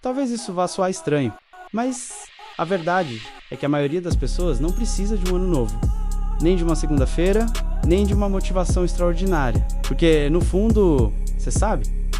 Talvez isso vá soar estranho, mas a verdade é que a maioria das pessoas não precisa de um ano novo, nem de uma segunda-feira, nem de uma motivação extraordinária. Porque, no fundo,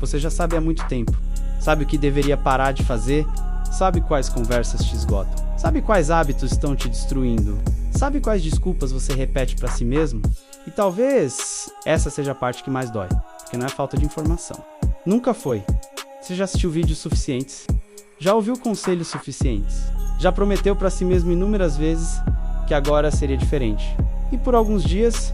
você já sabe há muito tempo. Sabe o que deveria parar de fazer, sabe quais conversas te esgotam, sabe quais hábitos estão te destruindo, sabe quais desculpas você repete para si mesmo. E talvez essa seja a parte que mais dói, porque não é falta de informação. Nunca foi. Você já assistiu vídeos suficientes? Já ouviu conselhos suficientes? Já prometeu para si mesmo inúmeras vezes que agora seria diferente. E por alguns dias,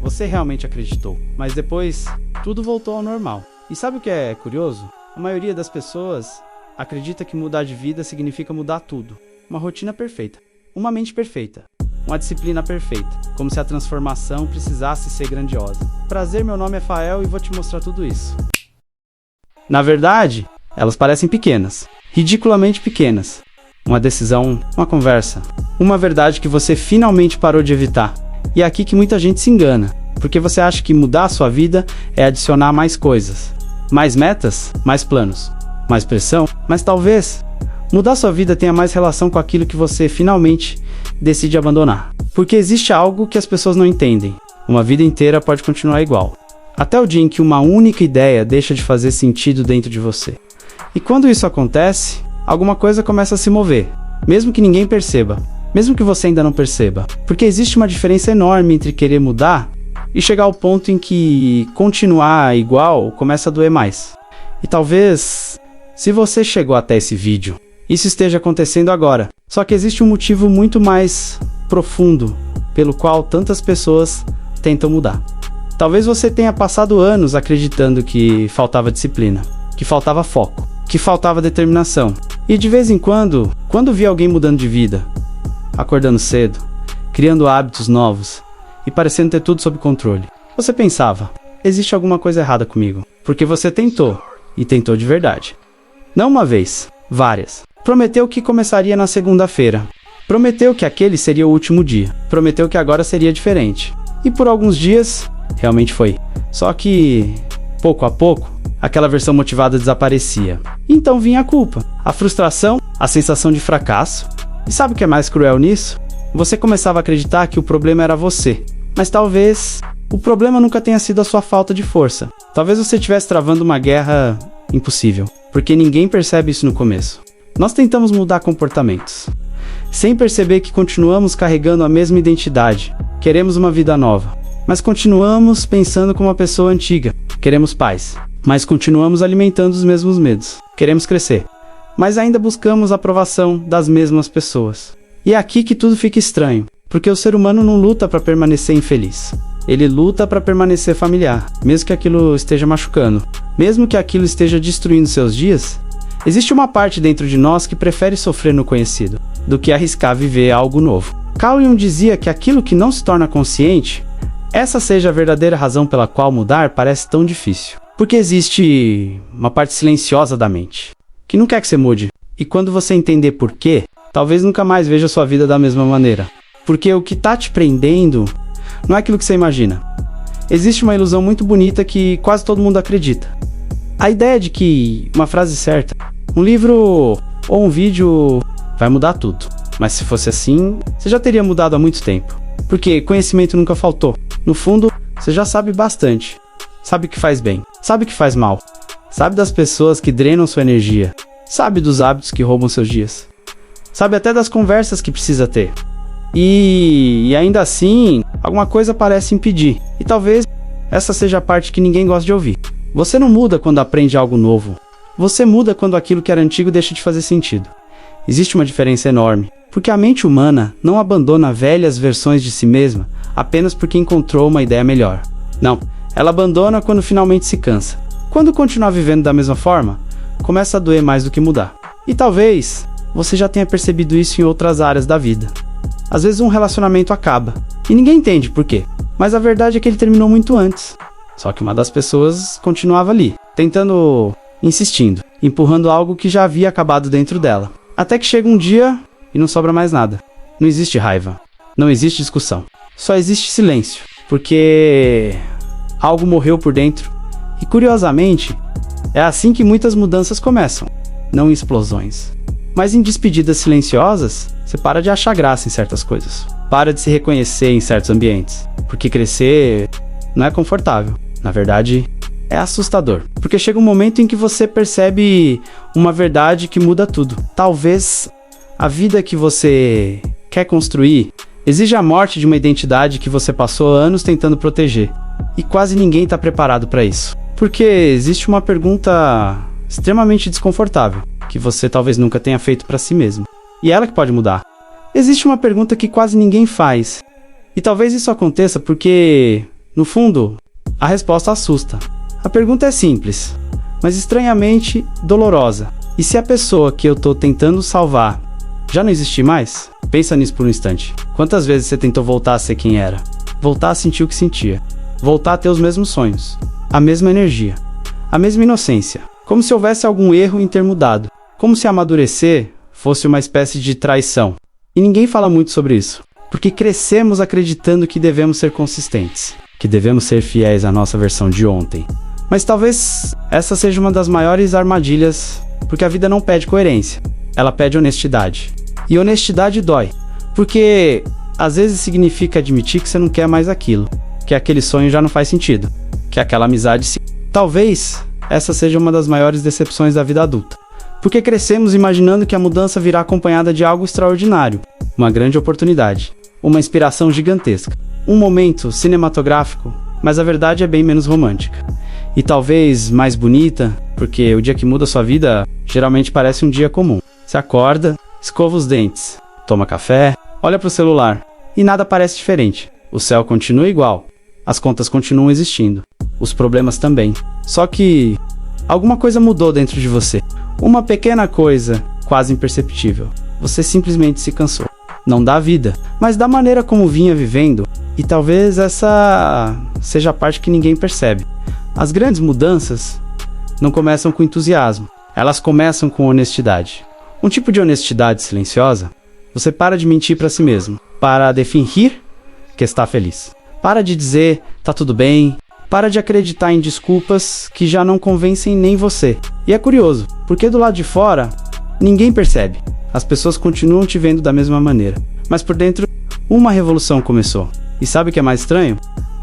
você realmente acreditou. Mas depois, tudo voltou ao normal. E sabe o que é curioso? A maioria das pessoas acredita que mudar de vida significa mudar tudo. Uma rotina perfeita, uma mente perfeita, uma disciplina perfeita, como se a transformação precisasse ser grandiosa. Prazer, meu nome é Fael e vou te mostrar tudo isso. Na verdade, elas parecem pequenas, ridiculamente pequenas. Uma decisão, uma conversa, uma verdade que você finalmente parou de evitar. E é aqui que muita gente se engana, porque você acha que mudar a sua vida é adicionar mais coisas, mais metas, mais planos, mais pressão, mas talvez mudar sua vida tenha mais relação com aquilo que você finalmente decide abandonar. Porque existe algo que as pessoas não entendem. Uma vida inteira pode continuar igual, até o dia em que uma única ideia deixa de fazer sentido dentro de você. E quando isso acontece, alguma coisa começa a se mover, mesmo que ninguém perceba, mesmo que você ainda não perceba. Porque existe uma diferença enorme entre querer mudar e chegar ao ponto em que continuar igual começa a doer mais. E talvez, se você chegou até esse vídeo, isso esteja acontecendo agora. Só que existe um motivo muito mais profundo pelo qual tantas pessoas tentam mudar. Talvez você tenha passado anos acreditando que faltava disciplina, que faltava foco, que faltava determinação. E de vez em quando via alguém mudando de vida, acordando cedo, criando hábitos novos e parecendo ter tudo sob controle, você pensava, existe alguma coisa errada comigo. Porque você tentou, e tentou de verdade. Não uma vez, várias. Prometeu que começaria na segunda-feira. Prometeu que aquele seria o último dia. Prometeu que agora seria diferente. E por alguns dias, realmente foi. Só que, pouco a pouco, aquela versão motivada desaparecia. Então vinha a culpa, a frustração, a sensação de fracasso. E sabe o que é mais cruel nisso? Você começava a acreditar que o problema era você. Mas talvez o problema nunca tenha sido a sua falta de força. Talvez você estivesse travando uma guerra impossível. Porque ninguém percebe isso no começo. Nós tentamos mudar comportamentos, sem perceber que continuamos carregando a mesma identidade. Queremos uma vida nova, mas continuamos pensando como uma pessoa antiga. Queremos paz, mas continuamos alimentando os mesmos medos. Queremos crescer, mas ainda buscamos a aprovação das mesmas pessoas. E é aqui que tudo fica estranho, porque o ser humano não luta para permanecer infeliz. Ele luta para permanecer familiar, mesmo que aquilo esteja machucando, mesmo que aquilo esteja destruindo seus dias. Existe uma parte dentro de nós que prefere sofrer no conhecido, do que arriscar viver algo novo. Carl Jung dizia que aquilo que não se torna consciente, essa seja a verdadeira razão pela qual mudar parece tão difícil. Porque existe uma parte silenciosa da mente, que não quer que você mude. E quando você entender por quê, talvez nunca mais veja sua vida da mesma maneira. Porque o que está te prendendo não é aquilo que você imagina. Existe uma ilusão muito bonita que quase todo mundo acredita. A ideia de que uma frase certa, um livro ou um vídeo vai mudar tudo. Mas se fosse assim, você já teria mudado há muito tempo. Porque conhecimento nunca faltou. No fundo, você já sabe bastante. Sabe o que faz bem, sabe o que faz mal. Sabe das pessoas que drenam sua energia. Sabe dos hábitos que roubam seus dias. Sabe até das conversas que precisa ter. E ainda assim, alguma coisa parece impedir. E talvez essa seja a parte que ninguém gosta de ouvir. Você não muda quando aprende algo novo. Você muda quando aquilo que era antigo deixa de fazer sentido. Existe uma diferença enorme, porque a mente humana não abandona velhas versões de si mesma apenas porque encontrou uma ideia melhor. Não, ela abandona quando finalmente se cansa. Quando continuar vivendo da mesma forma, começa a doer mais do que mudar. E talvez você já tenha percebido isso em outras áreas da vida. Às vezes um relacionamento acaba, e ninguém entende por quê, mas a verdade é que ele terminou muito antes. Só que uma das pessoas continuava ali, insistindo, empurrando algo que já havia acabado dentro dela. Até que chega um dia e não sobra mais nada. Não existe raiva, não existe discussão, só existe silêncio, porque algo morreu por dentro. E curiosamente, é assim que muitas mudanças começam. não em explosões. Mas em despedidas silenciosas, você para de achar graça em certas coisas. Para de se reconhecer em certos ambientes. Porque crescer não é confortável. Na verdade, é assustador. Porque chega um momento em que você percebe uma verdade que muda tudo. Talvez a vida que você quer construir exige a morte de uma identidade que você passou anos tentando proteger. E quase ninguém está preparado para isso. Porque existe uma pergunta extremamente desconfortável, que você talvez nunca tenha feito para si mesmo. E é ela que pode mudar. Existe uma pergunta que quase ninguém faz. E talvez isso aconteça porque, no fundo, a resposta assusta. A pergunta é simples, mas estranhamente dolorosa. E se a pessoa que eu tô tentando salvar já não existir mais? Pensa nisso por um instante. Quantas vezes você tentou voltar a ser quem era? Voltar a sentir o que sentia? Voltar a ter os mesmos sonhos? A mesma energia? A mesma inocência? Como se houvesse algum erro em ter mudado? Como se amadurecer fosse uma espécie de traição? E ninguém fala muito sobre isso. Porque crescemos acreditando que devemos ser consistentes. Que devemos ser fiéis à nossa versão de ontem. Mas talvez essa seja uma das maiores armadilhas, porque a vida não pede coerência, ela pede honestidade. E honestidade dói, porque às vezes significa admitir que você não quer mais aquilo, que aquele sonho já não faz sentido, que aquela amizade... Talvez essa seja uma das maiores decepções da vida adulta, porque crescemos imaginando que a mudança virá acompanhada de algo extraordinário, uma grande oportunidade, uma inspiração gigantesca, um momento cinematográfico, mas a verdade é bem menos romântica. E talvez mais bonita, porque o dia que muda a sua vida geralmente parece um dia comum. Você acorda, escova os dentes, toma café, olha para o celular e nada parece diferente. O céu continua igual, as contas continuam existindo, os problemas também. Só que alguma coisa mudou dentro de você. Uma pequena coisa, quase imperceptível. Você simplesmente se cansou. Não da vida, mas da maneira como vinha vivendo. E talvez essa seja a parte que ninguém percebe. As grandes mudanças não começam com entusiasmo, elas começam com honestidade. Um tipo de honestidade silenciosa. Você para de mentir para si mesmo, para de fingir que está feliz. Para de dizer, tá tudo bem, para de acreditar em desculpas que já não convencem nem você. E é curioso, porque do lado de fora, ninguém percebe. As pessoas continuam te vendo da mesma maneira. Mas por dentro, uma revolução começou. E sabe o que é mais estranho?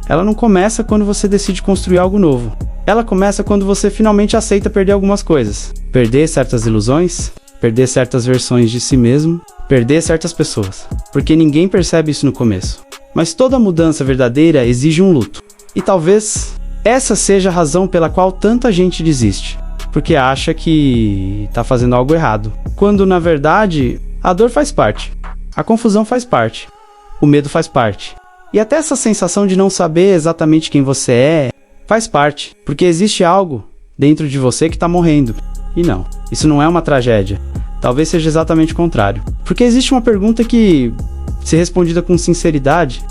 Ela não começa quando você decide construir algo novo. Ela começa quando você finalmente aceita perder algumas coisas. Perder certas ilusões, perder certas versões de si mesmo, perder certas pessoas. Porque ninguém percebe isso no começo. Mas toda mudança verdadeira exige um luto. E talvez essa seja a razão pela qual tanta gente desiste. Porque acha que está fazendo algo errado. Quando, na verdade, a dor faz parte. A confusão faz parte. O medo faz parte. E até essa sensação de não saber exatamente quem você é, faz parte. Porque existe algo dentro de você que está morrendo. E não, isso não é uma tragédia. Talvez seja exatamente o contrário. Porque existe uma pergunta que, se respondida com sinceridade,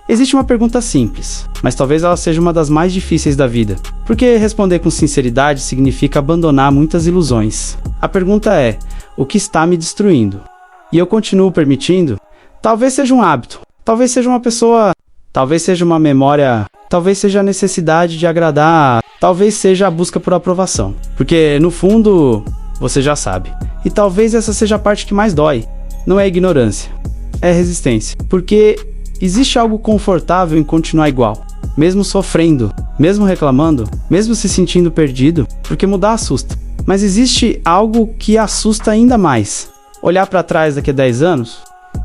existe uma pergunta simples, mas talvez ela seja uma das mais difíceis da vida. Porque responder com sinceridade significa abandonar muitas ilusões. A pergunta é, o que está me destruindo? E eu continuo permitindo? Talvez seja um hábito. Talvez seja uma pessoa, talvez seja uma memória, talvez seja a necessidade de agradar, talvez seja a busca por aprovação. Porque, no fundo, você já sabe. E talvez essa seja a parte que mais dói. Não é ignorância, é resistência. Porque existe algo confortável em continuar igual. Mesmo sofrendo, mesmo reclamando, mesmo se sentindo perdido, porque mudar assusta. Mas existe algo que assusta ainda mais. Olhar para trás daqui a 10 anos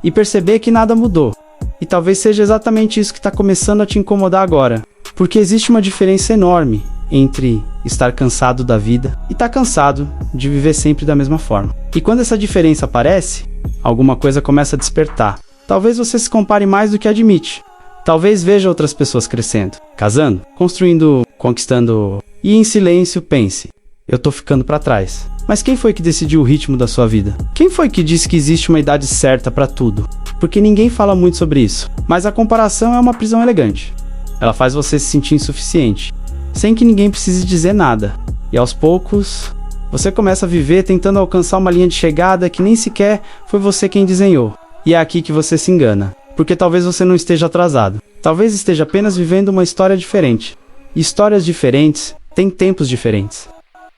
e perceber que nada mudou. E talvez seja exatamente isso que está começando a te incomodar agora. Porque existe uma diferença enorme entre estar cansado da vida e estar cansado de viver sempre da mesma forma. E quando essa diferença aparece, alguma coisa começa a despertar. Talvez você se compare mais do que admite. Talvez veja outras pessoas crescendo, casando, construindo, conquistando. E em silêncio pense, eu tô ficando para trás. Mas quem foi que decidiu o ritmo da sua vida? Quem foi que disse que existe uma idade certa para tudo? Porque ninguém fala muito sobre isso. Mas a comparação é uma prisão elegante. Ela faz você se sentir insuficiente, sem que ninguém precise dizer nada. E aos poucos, você começa a viver tentando alcançar uma linha de chegada que nem sequer foi você quem desenhou. E é aqui que você se engana. Porque talvez você não esteja atrasado. Talvez esteja apenas vivendo uma história diferente. E histórias diferentes têm tempos diferentes.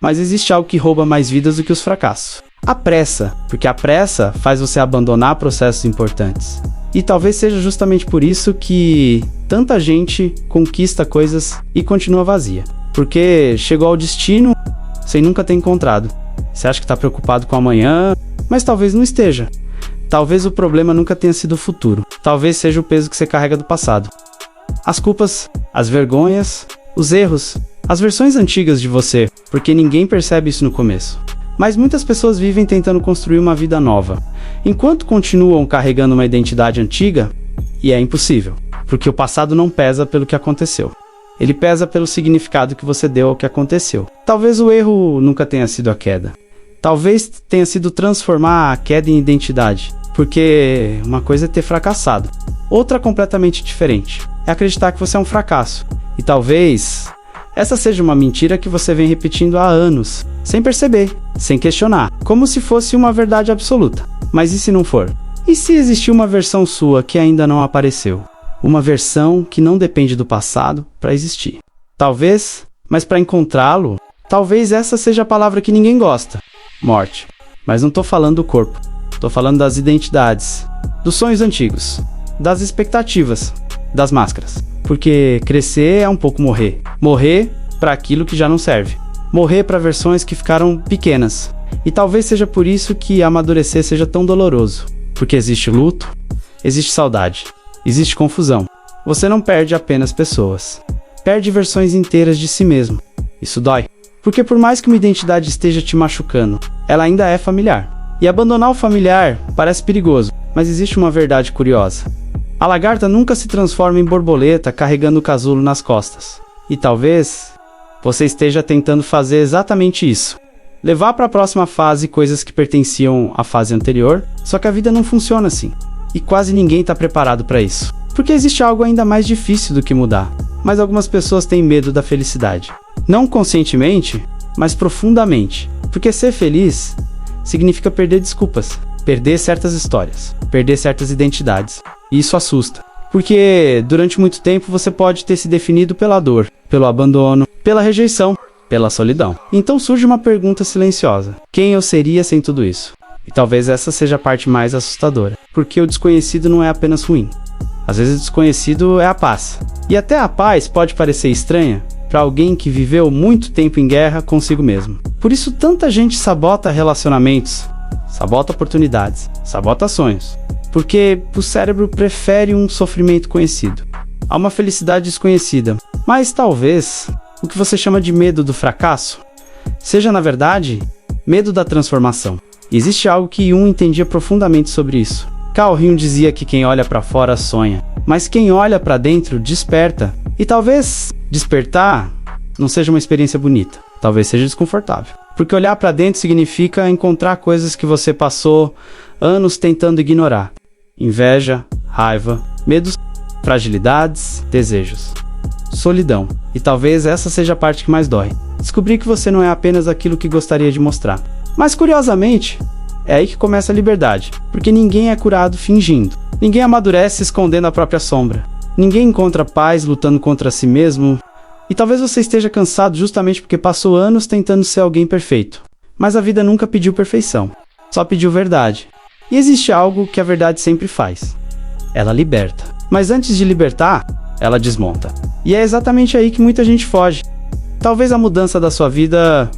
Mas existe algo que rouba mais vidas do que os fracassos. A pressa, porque a pressa faz você abandonar processos importantes. E talvez seja justamente por isso que tanta gente conquista coisas e continua vazia. Porque chegou ao destino sem nunca ter encontrado. Você acha que está preocupado com amanhã, mas talvez não esteja. Talvez o problema nunca tenha sido o futuro. Talvez seja o peso que você carrega do passado. As culpas, as vergonhas, os erros, as versões antigas de você, porque ninguém percebe isso no começo. Mas muitas pessoas vivem tentando construir uma vida nova, enquanto continuam carregando uma identidade antiga, e é impossível, porque o passado não pesa pelo que aconteceu. Ele pesa pelo significado que você deu ao que aconteceu. Talvez o erro nunca tenha sido a queda. Talvez tenha sido transformar a queda em identidade, porque uma coisa é ter fracassado, outra completamente diferente. É acreditar que você é um fracasso. E talvez essa seja uma mentira que você vem repetindo há anos, sem perceber, sem questionar, como se fosse uma verdade absoluta. Mas e se não for? E se existir uma versão sua que ainda não apareceu? Uma versão que não depende do passado para existir. Talvez, mas para encontrá-lo, talvez essa seja a palavra que ninguém gosta. Morte. Mas não estou falando do corpo. Estou falando das identidades, dos sonhos antigos, das expectativas, das máscaras. Porque crescer é um pouco morrer. Morrer para aquilo que já não serve. Morrer para versões que ficaram pequenas. E talvez seja por isso que amadurecer seja tão doloroso. Porque existe luto, existe saudade, existe confusão. Você não perde apenas pessoas. Perde versões inteiras de si mesmo. Isso dói. Porque por mais que uma identidade esteja te machucando, ela ainda é familiar. E abandonar o familiar parece perigoso, mas existe uma verdade curiosa. A lagarta nunca se transforma em borboleta carregando o casulo nas costas. E talvez você esteja tentando fazer exatamente isso. Levar para a próxima fase coisas que pertenciam à fase anterior, só que a vida não funciona assim. E quase ninguém está preparado para isso. Porque existe algo ainda mais difícil do que mudar. Mas algumas pessoas têm medo da felicidade. Não conscientemente, mas profundamente. Porque ser feliz significa perder desculpas, perder certas histórias, perder certas identidades. E isso assusta. Porque durante muito tempo você pode ter se definido pela dor, pelo abandono, pela rejeição, pela solidão. Então surge uma pergunta silenciosa. Quem eu seria sem tudo isso? E talvez essa seja a parte mais assustadora. Porque o desconhecido não é apenas ruim. Às vezes o desconhecido é a paz. E até a paz pode parecer estranha para alguém que viveu muito tempo em guerra consigo mesmo. Por isso tanta gente sabota relacionamentos, sabota oportunidades, sabota sonhos. Porque o cérebro prefere um sofrimento conhecido a uma felicidade desconhecida. Mas talvez o que você chama de medo do fracasso seja, na verdade, medo da transformação. Existe algo que Jung entendia profundamente sobre isso. Carl Jung dizia que quem olha para fora sonha, mas quem olha para dentro desperta. E talvez despertar não seja uma experiência bonita, talvez seja desconfortável. Porque olhar para dentro significa encontrar coisas que você passou anos tentando ignorar. Inveja, raiva, medos, fragilidades, desejos, solidão. E talvez essa seja a parte que mais dói. Descobrir que você não é apenas aquilo que gostaria de mostrar. Mas curiosamente, é aí que começa a liberdade. Porque ninguém é curado fingindo. Ninguém amadurece escondendo a própria sombra. Ninguém encontra paz lutando contra si mesmo. E talvez você esteja cansado justamente porque passou anos tentando ser alguém perfeito. Mas a vida nunca pediu perfeição. Só pediu verdade. E existe algo que a verdade sempre faz. Ela liberta. Mas antes de libertar, ela desmonta. E é exatamente aí que muita gente foge. Talvez a mudança da sua vida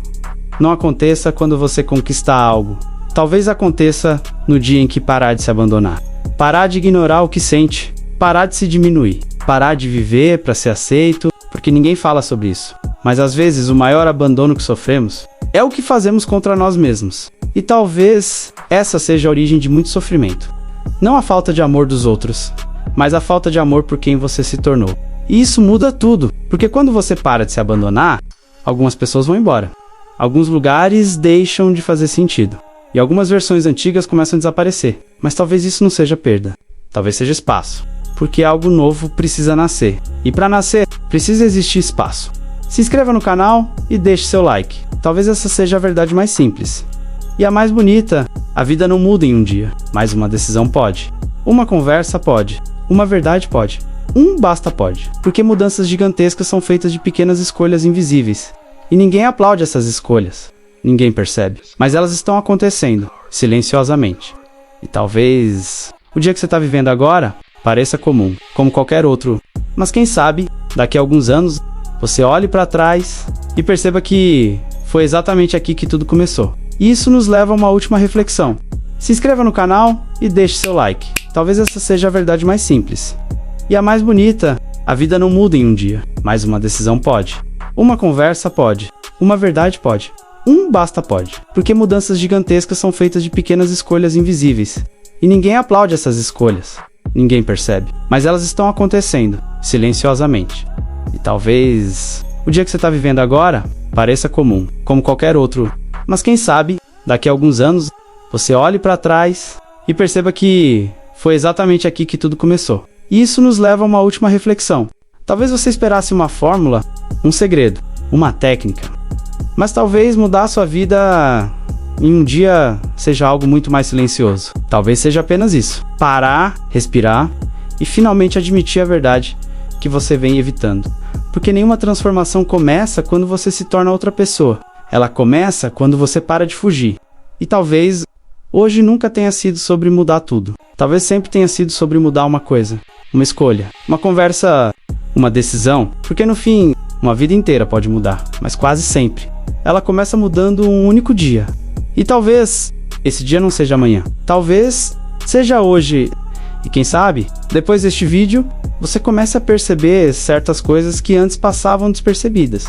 não aconteça quando você conquistar algo. Talvez aconteça no dia em que parar de se abandonar. Parar de ignorar o que sente. Parar de se diminuir. Parar de viver para ser aceito, porque ninguém fala sobre isso. Mas às vezes o maior abandono que sofremos é o que fazemos contra nós mesmos. E talvez essa seja a origem de muito sofrimento. Não a falta de amor dos outros, mas a falta de amor por quem você se tornou. E isso muda tudo, porque quando você para de se abandonar, algumas pessoas vão embora. Alguns lugares deixam de fazer sentido. E algumas versões antigas começam a desaparecer. Mas talvez isso não seja perda. Talvez seja espaço. Porque algo novo precisa nascer. E para nascer, precisa existir espaço. Se inscreva no canal e deixe seu like. Talvez essa seja a verdade mais simples. E a mais bonita. A vida não muda em um dia, mas uma decisão pode. Uma conversa pode. Uma verdade pode. Um basta pode. Porque mudanças gigantescas são feitas de pequenas escolhas invisíveis. E ninguém aplaude essas escolhas. Ninguém percebe. Mas elas estão acontecendo, silenciosamente. E talvez o dia que você está vivendo agora pareça comum, como qualquer outro. Mas quem sabe, daqui a alguns anos, você olhe para trás e perceba que foi exatamente aqui que tudo começou. E isso nos leva a uma última reflexão. Se inscreva no canal e deixe seu like. Talvez essa seja a verdade mais simples. E a mais bonita: a vida não muda em um dia, mas uma decisão pode. Uma conversa pode. Uma verdade pode. Um basta pode. Porque mudanças gigantescas são feitas de pequenas escolhas invisíveis. E ninguém aplaude essas escolhas. Ninguém percebe. Mas elas estão acontecendo, silenciosamente. E talvez o dia que você está vivendo agora pareça comum, como qualquer outro. Mas quem sabe, daqui a alguns anos, você olhe para trás e perceba que foi exatamente aqui que tudo começou. E isso nos leva a uma última reflexão. Talvez você esperasse uma fórmula, um segredo, uma técnica. Mas talvez mudar a sua vida em um dia seja algo muito mais silencioso. Talvez seja apenas isso. Parar, respirar e finalmente admitir a verdade que você vem evitando. Porque nenhuma transformação começa quando você se torna outra pessoa. Ela começa quando você para de fugir. E talvez hoje nunca tenha sido sobre mudar tudo. Talvez sempre tenha sido sobre mudar uma coisa, uma escolha, uma conversa, uma decisão. Porque no fim, uma vida inteira pode mudar, mas quase sempre ela começa mudando um único dia. E talvez esse dia não seja amanhã. Talvez seja hoje. E quem sabe, depois deste vídeo, você comece a perceber certas coisas que antes passavam despercebidas.